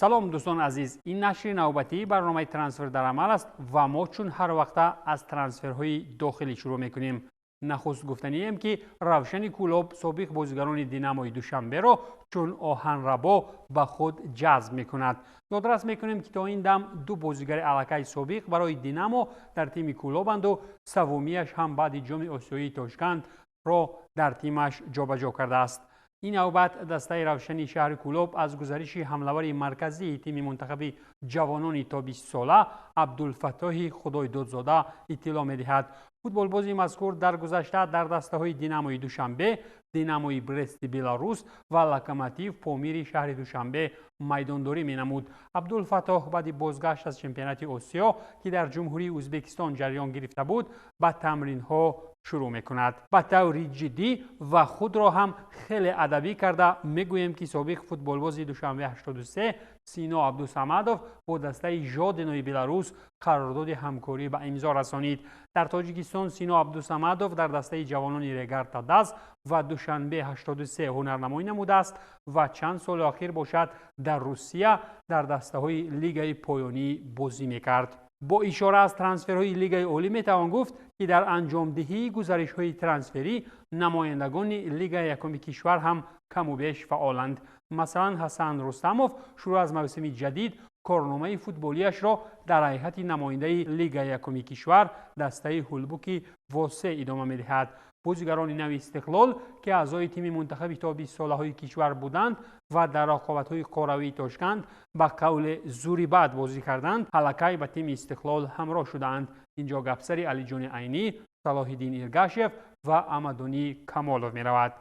سلام دوستان عزیز، این نشر نوبتی برنامه ترانسفر در عمل است و ما چون هر وقت از ترانسفرهای داخلی شروع میکنیم. نخست گفتنی ام که روشن کلوب سابق بازیگران دیناموی دوشنبه را چون آهن ربا به خود جذب میکند. یادداشت میکنیم که تا این دم دو بازیگر الکای سابق برای دینامو در تیم کلوبند و سومیش هم بعد جام آسیایی تاشکند را در تیمش جابجا کرده است. این نوبت دسته روشنی شهر کلوب از گزارش حمله‌ور مرکزی تیم منتخب جوانان تا 20 ساله عبدالفتاح خدایدادزاده اطلاع می‌دهد. فوتبالبازی مذکور در گذشته در دسته‌های دیناموی دوشنبه، دیناموی برست بلاروس و لوکوموتیو پامیر شهر دوشنبه میدانداری می‌نمود. عبدالفتاح بعد بازگشت از چمپیونات آسیا که در جمهوری ازبکستان جریان گرفته بود، با تمرین‌ها شروع می‌کند. با طور جدی و خود را هم خیلی ادبی کرده میگویم که سابق فوتبالباز دوشنبه 83 سینا عبدالصمدوف با دسته ژادنوی بلاروس قرارداد همکاری به امضا رسانید. در تاجیکستان سینا عبدالصمدوف در دسته جوانان رگارتا داز و دوشنبه 83 هنرنمایی نموده است و چند سال اخیر باشد در روسیه در دسته‌های لیگ پایانی بازی می‌کرد. با اشاره از ترانسفرهای لیگ عالی میتوان گفت که در انجام دهی گزارش‌های ترانسفری نمایندگان لیگ یکم کشور هم کم و بیش فعالند. مثلا حسن رستموف شروع از موسم جدید کارنامه فوتبالیش را در هیئت نماینده لیگ یکم کشور دسته هولبوک واسه ادامه می‌دهد. بازیگران نوی استقلال که اعضای تیم منتخب تا 20 ساله‌های کشور بودند و در رقابت‌های قهرمانی تاشکند با قول زوری بعد بازی کردند، الکی به تیم استقلال همراه شدند. اینجا گپسری علی جان عینی، صلاح الدین ایرگاشف و امدانی کمالوف می‌رود.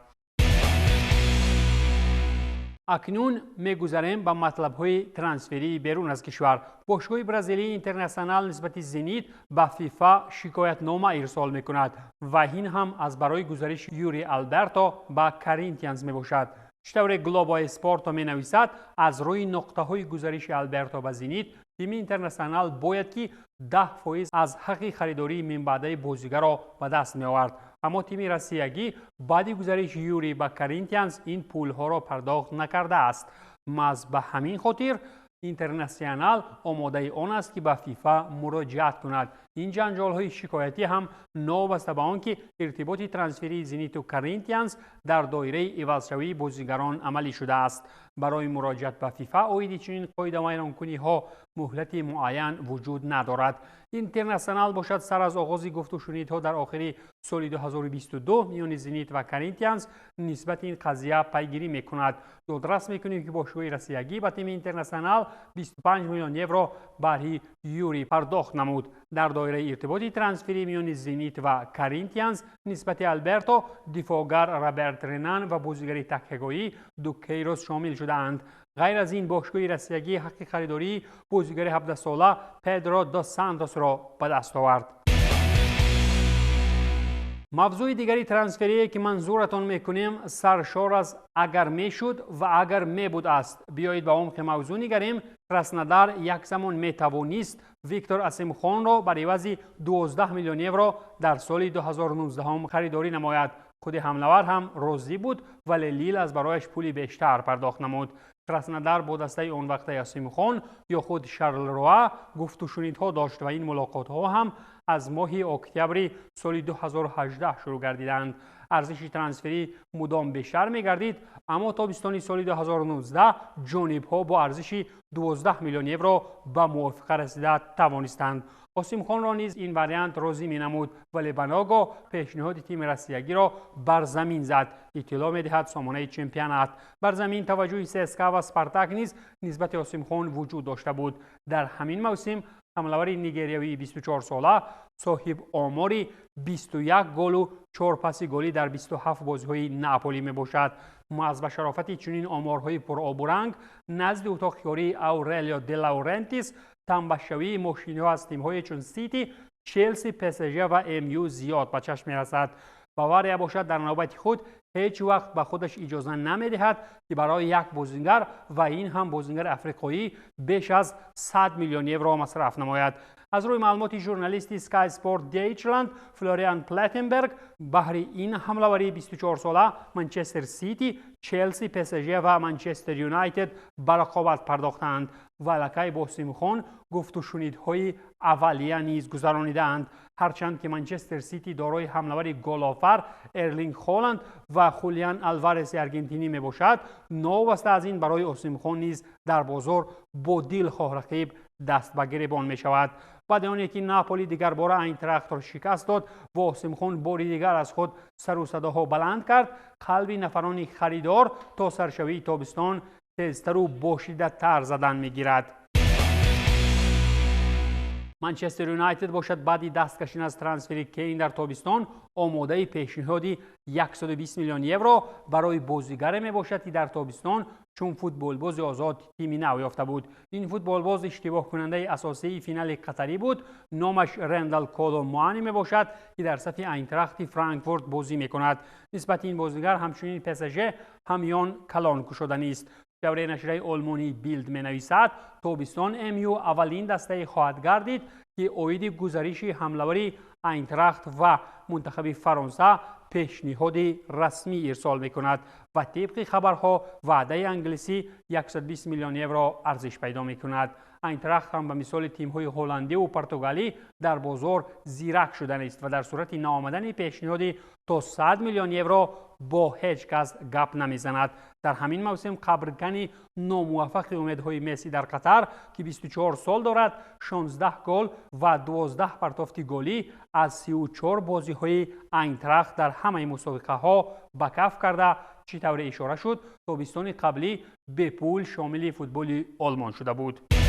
اکنون می‌گذریم به مطلب‌های ترانسفری بیرون از کشور. باشگاه برزیلی اینترنشنال نسبت زنیت به فیفا شکایتنامه ارسال می‌کند و این هم از برای گزارش یوری آلبرتو به کارینتیانز میباشد. چطور گلوبال اسپورت می‌نویسد از روی نقطه‌های گزارش آلبرتو به زنیت، تیم اینترنشنال باید که 10% از حق خریداری من بعده بازیگر را به دست می‌آورد. اما تیم روسیایی بعد گزارش یوری به کارینتیانز این پول‌ها را پرداخت نکرده است. محض به همین خاطر اینترنشنال آماده آن است که به فیفا مراجعت کند. این جنجال‌های شکایتی هم نوابسته به آنکه ارتباط ترانسفری زنیت و کارینتیانز در دایره عوض‌شوی بازیگران عملی شده است. برای مراجعت به فیفا اوید چنین قاعده ویران‌کنی‌ها مهلت معین وجود ندارد. اینترنشنال باشد سر از آغاز گفت و شنیدها در آخر سال 2022 میان زنیت و کارینتیانز نسبت این قضیه پیگیری میکند. یادداشت میکنیم که باشگاه روسیایی به تیم اینترنشنال 25 میلیون یورو برای یوری پرداخت نمود. در دایره ارتباطی ترانسفری میان زنیت و کارینتیانز نسبت آلبرتو، دفاعگر رابرت رنان و بازیگر تک‌هگاهی دو کیروس شامل شدند. غیر از این باشگاه روسیایی حق خریداری بازیگر 17 ساله پدرو دو سانتوس را به دست آورد. موضوع دیگری ترانسفری که منظورتان میکنیم سرشار از اگر میشد و اگر میبود است. بیایید به عمق موضوع نگریم. کراسنودار یک زمان میتوانست ویکتور اسیمخان را برای عوض 12 میلیون یورو در سال 2019 خریداری نماید. خود حمله‌ور هم راضی بود ولی لیل از برایش پولی بیشتر پرداخت نمود. کراسنودار با دسته آن وقت اسیمخان یا خود شارل روا گفت و شنیدها داشت و این ملاقات‌ها هم از ماه اکتبر سال 2018 شروع گردیدند. ارزش ترانسفری مدام بیشتر می‌گردید، اما تابستان سال 2019 جانب‌ها با ارزش 12 میلیون یورو به موافقه رسیده توانستند. اسیمخان را نیز این وریانت راضی می‌نمود ولی بناگاه پیشنهاد تیم روسیایی را بر زمین زد. اطلاع می‌دهد سامانه چمپیونات. بر زمین توجه سسکا و سپارتاک نیز نسبت اسیمخان وجود داشته بود. در همین موسم حمله‌ور نیگریوی 24 ساله صاحب آماری 21 گل و 4 پاس گلی در 27 بازی‌های ناپولی میباشد. محض به شرافت چنین آمارهای پرآب و رنگ نزد اتاق یاری اورلیو دی لورنتیس تنبشوی ماشین‌ها از تیم‌های چون سیتی، چلسی، پس‌ژی و MU زیاد به چشم می‌رسد. باوریا باشد در نوبت خود هیچ وقت به خودش اجازه نمی‌دهد که برای یک بازیگر و این هم بازیگر افریقایی بیش از 100 میلیون یورو مصرف نماید. از روی معلومات ژورنالیست اسکای اسپورت دیچلند فلوریان پلاتنبرگ، بهر این حمله‌وری 24 ساله منچستر سیتی، چلسی، پی اس جی و منچستر یونایتد به رقابت پرداختند و لکه با سیمخون گفت و شنیدهای اولیه نیز گذرانیدند. هرچند که منچستر سیتی دارای حمله‌ور گل‌آفر ارلینگ هالند و خولیان آلوارز ارژنتینی می باشد، نواسته از این برای اوسیمخون نیز در بازار با دلخواه رقیب دست به گریبان می شود. بعد آن که ناپولی دیگر باره اینتراخت را شکست داد و اوسیمخون باری دیگر از خود سر و صداها بلند کرد، قلب نفران خریدار تا سرشوی تابستان تیزتر و با شدت‌تر زدن می‌گیرد. منچستر یونایتد باشد بعد دستکشی از ترانسفر کین در تابستان آماده پیشنهادی 120 میلیون یورو برای بازیگر می باشد که در تابستان چون فوتبال باز آزاد تیمی نو یافته بود. این فوتبال باز اشتباه کننده اساسی فینال قطری بود. نامش رندل کولو موانی می باشد که در صف اینتراخت فرانکفورت بازی می کند. نسبت این بازیگر همچنین پی اس جی همیان کلان گشودنی است. شماره نشریه آلمانی بیلد می نویسد تابستان امیو اولین دسته خواهد گردید که اوید گزارش حمله‌وری اینتراخت و منتخب فرانسه پیشنهاد رسمی ارسال می کند و طبق خبرها وعده انگلیسی 120 میلیون یورو ارزش پیدا می کند. اینتراخت هم به مثال تیم‌های هلندی و پرتغالی در بازار زیرک شدن است و در صورت ناآمدن پیشنهادی تا 100 میلیون یورو با هیچ کس گپ نمیزند. در همین موسم قبرکنی ناموفق امیدهای مسی در قطر که 24 سال دارد 16 گل و 12 پرتافت گلی از 34 بازی‌های اینتراخت در همه مسابقه‌ها به کف کرده چطور اشاره شد تابستان قبلی به پول شامل فوتبال آلمان شده بود.